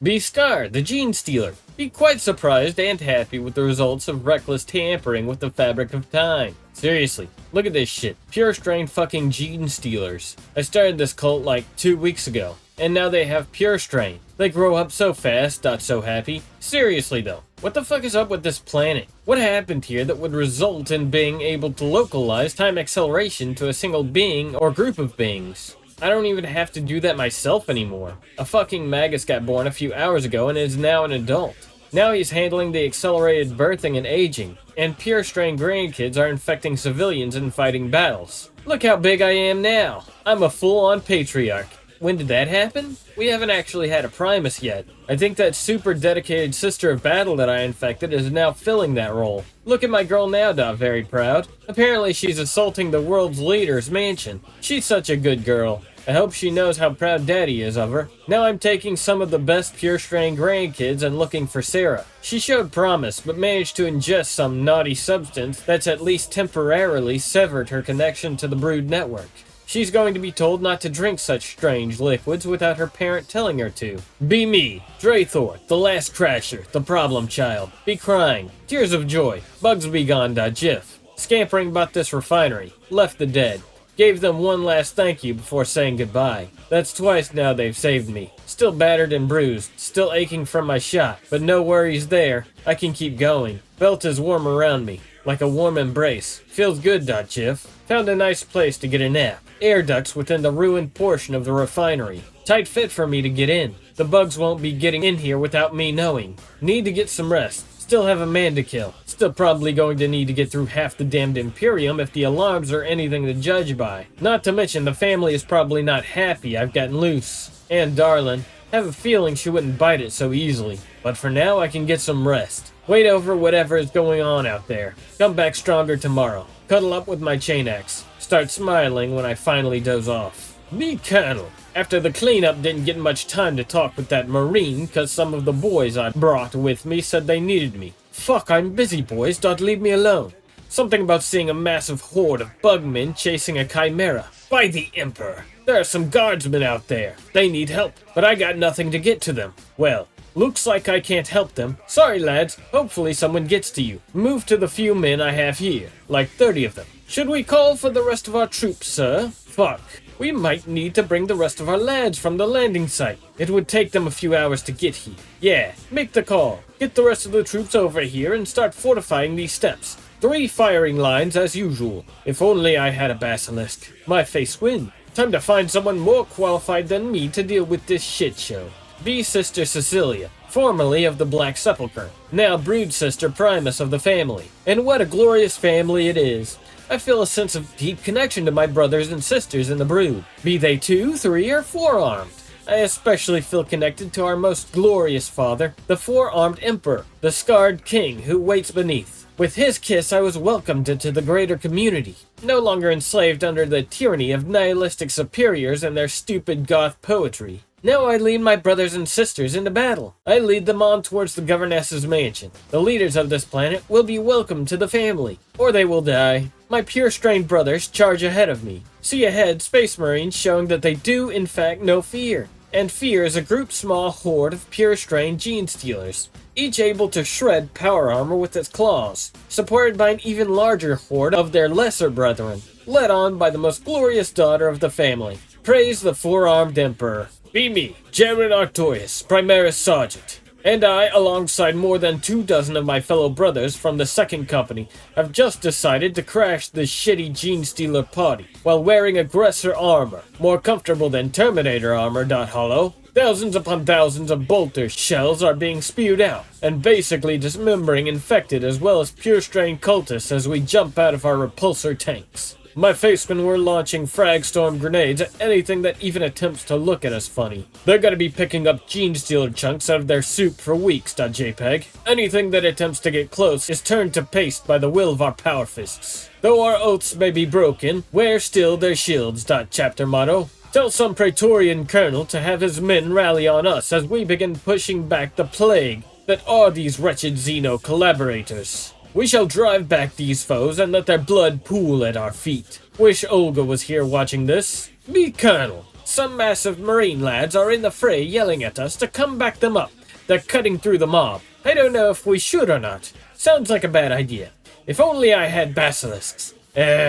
Be Scar, the Gene Stealer. Be quite surprised and happy with the results of reckless tampering with the fabric of time. Seriously, look at this shit. Pure strain fucking Gene Stealers. I started this cult like 2 weeks ago, and now they have Pure Strain. They grow up so fast, not so happy. Seriously though, what the fuck is up with this planet? What happened here that would result in being able to localize time acceleration to a single being or group of beings? I don't even have to do that myself anymore. A fucking Magus got born a few hours ago and is now an adult. Now he's handling the accelerated birthing and aging, and Pure Strain grandkids are infecting civilians and fighting battles. Look how big I am now. I'm a full-on patriarch. When did that happen? We haven't actually had a Primus yet. I think that super dedicated sister of battle that I infected is now filling that role. Look at my girl now, very proud. Apparently she's assaulting the world's leader's mansion. She's such a good girl. I hope she knows how proud Daddy is of her. Now I'm taking some of the best Pure Strain grandkids and looking for Sarah. She showed promise, but managed to ingest some naughty substance that's at least temporarily severed her connection to the Brood network. She's going to be told not to drink such strange liquids without her parent telling her to. Be me, Draythor, the last crasher, the problem child. Be crying, tears of joy, bugs be gone, GIF. Scampering about this refinery, left the dead. Gave them one last thank you before saying goodbye. That's twice now they've saved me. Still battered and bruised, still aching from my shot, but no worries there. I can keep going. Belt is warm around me, like a warm embrace. Feels good, GIF. Found a nice place to get a nap. Air ducts within the ruined portion of the refinery. Tight fit for me to get in. The bugs won't be getting in here without me knowing. Need to get some rest. Still have a man to kill. Still probably going to need to get through half the damned Imperium if the alarms are anything to judge by. Not to mention the family is probably not happy I've gotten loose. And Darlin, have a feeling she wouldn't bite it so easily. But for now I can get some rest. Wait over whatever is going on out there. Come back stronger tomorrow. Cuddle up with my chain axe. Start smiling when I finally doze off. Be Colonel. After the cleanup, didn't get much time to talk with that Marine, cause some of the boys I brought with me said they needed me. Fuck, I'm busy, boys, don't leave me alone. Something about seeing a massive horde of bugmen chasing a chimera. By the Emperor! There are some guardsmen out there. They need help, but I got nothing to get to them. Well, looks like I can't help them. Sorry, lads. Hopefully someone gets to you. Move to the few men I have here. Like 30 of them. Should we call for the rest of our troops, sir? Fuck. We might need to bring the rest of our lads from the landing site. It would take them a few hours to get here. Yeah, make the call. Get the rest of the troops over here and start fortifying these steps. 3 firing lines as usual. If only I had a basilisk. My face win. Time to find someone more qualified than me to deal with this shit show. Be Sister Cecilia, formerly of the Black Sepulchre, now Brood Sister Primus of the family. And what a glorious family it is. I feel a sense of deep connection to my brothers and sisters in the Brood, be they 2, 3, or 4-armed. I especially feel connected to our most glorious father, the 4-armed Emperor, the scarred king who waits beneath. With his kiss I was welcomed into the greater community, no longer enslaved under the tyranny of nihilistic superiors and their stupid goth poetry. Now I lead my brothers and sisters into battle. I lead them on towards the governess's mansion. The leaders of this planet will be welcomed to the family, or they will die. My Pure Strain brothers charge ahead of me. See ahead, Space Marines showing that they do in fact know fear. And fear is a group small horde of Pure Strain Gene Stealers, each able to shred power armor with its claws, supported by an even larger horde of their lesser brethren, led on by the most glorious daughter of the family. Praise the 4-armed Emperor. Be me, Jared Artorius, Primaris Sergeant. And I, alongside more than 24 of my fellow brothers from the 2nd Company, have just decided to crash this shitty Gene Stealer party, while wearing aggressor armor, more comfortable than Terminator armor, Hollow. Thousands upon thousands of bolter shells are being spewed out, and basically dismembering infected as well as Pure Strain cultists as we jump out of our repulsor tanks. My face when we're launching Fragstorm grenades at anything that even attempts to look at us funny. They're gonna be picking up Gene Stealer chunks out of their soup for weeks, .jpg. Anything that attempts to get close is turned to paste by the will of our power fists. Though our oaths may be broken, wear still their shields, .chapter motto. Tell some Praetorian colonel to have his men rally on us as we begin pushing back the plague that are these wretched Xeno collaborators. We shall drive back these foes and let their blood pool at our feet. Wish Olga was here watching this. Be Colonel. Some massive Marine lads are in the fray yelling at us to come back them up. They're cutting through the mob. I don't know if we should or not. Sounds like a bad idea. If only I had basilisks.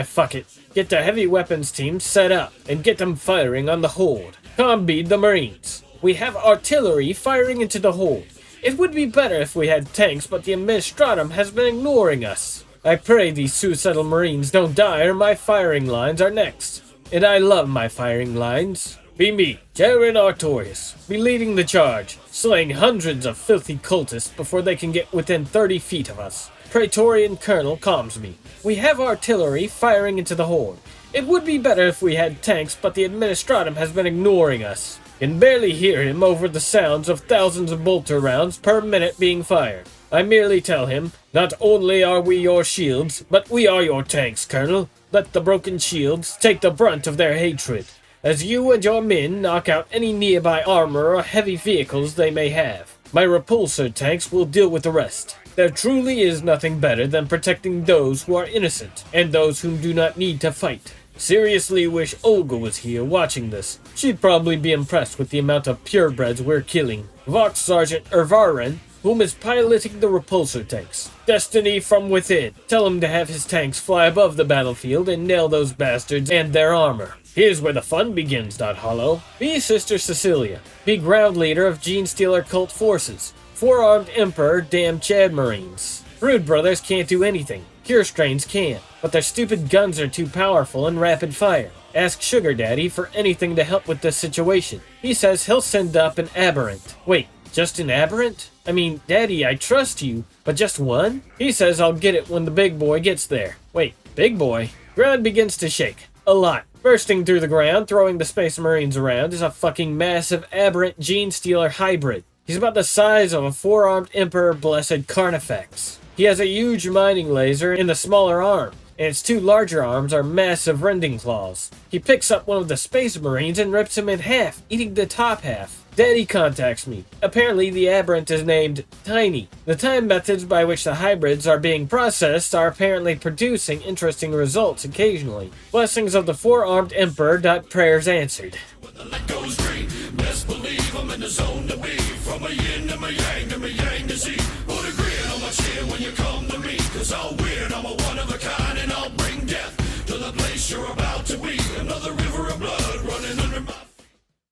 Fuck it. Get the heavy weapons team set up and get them firing on the hold. Combeat the Marines. We have artillery firing into the hold. It would be better if we had tanks, but the Administratum has been ignoring us. I pray these suicidal Marines don't die or my firing lines are next. And I love my firing lines. Be me, Jaren Artorias, be leading the charge, slaying hundreds of filthy cultists before they can get within 30 feet of us. Praetorian Colonel calms me. We have artillery firing into the horde. It would be better if we had tanks, but the Administratum has been ignoring us. Can barely hear him over the sounds of thousands of bolter rounds per minute being fired. I merely tell him, not only are we your shields, but we are your tanks, Colonel. Let the broken shields take the brunt of their hatred, as you and your men knock out any nearby armor or heavy vehicles they may have. My repulsor tanks will deal with the rest. There truly is nothing better than protecting those who are innocent, and those whom do not need to fight. Seriously wish Olga was here watching this. She'd probably be impressed with the amount of purebreds we're killing. Vox Sergeant Ervaren, whom is piloting the repulsor tanks. Destiny from within. Tell him to have his tanks fly above the battlefield and nail those bastards and their armor. Here's where the fun begins, Hollow. Be Sister Cecilia. Be ground leader of Genestealer cult forces. Four-armed Emperor damn Chad Marines. Brood Brothers can't do anything. Pure Strains can, but their stupid guns are too powerful and rapid fire. Ask Sugar Daddy for anything to help with this situation. He says he'll send up an Aberrant. Wait, just an Aberrant? I mean, Daddy, I trust you, but just one? He says I'll get it when the big boy gets there. Wait, big boy? Ground begins to shake. A lot. Bursting through the ground, throwing the Space Marines around, is a fucking massive Aberrant Genestealer hybrid. He's about the size of a four-armed Emperor Blessed Carnifex. He has a huge mining laser in the smaller arm, and its two larger arms are massive rending claws. He picks up one of the Space Marines and rips him in half, eating the top half. Daddy contacts me. Apparently the Aberrant is named Tiny. The time methods by which the hybrids are being processed are apparently producing interesting results occasionally. Blessings of the four-armed Emperor. Prayers answered. When the light goes green, best believe I'm in the zone to be. From a yin to my yang.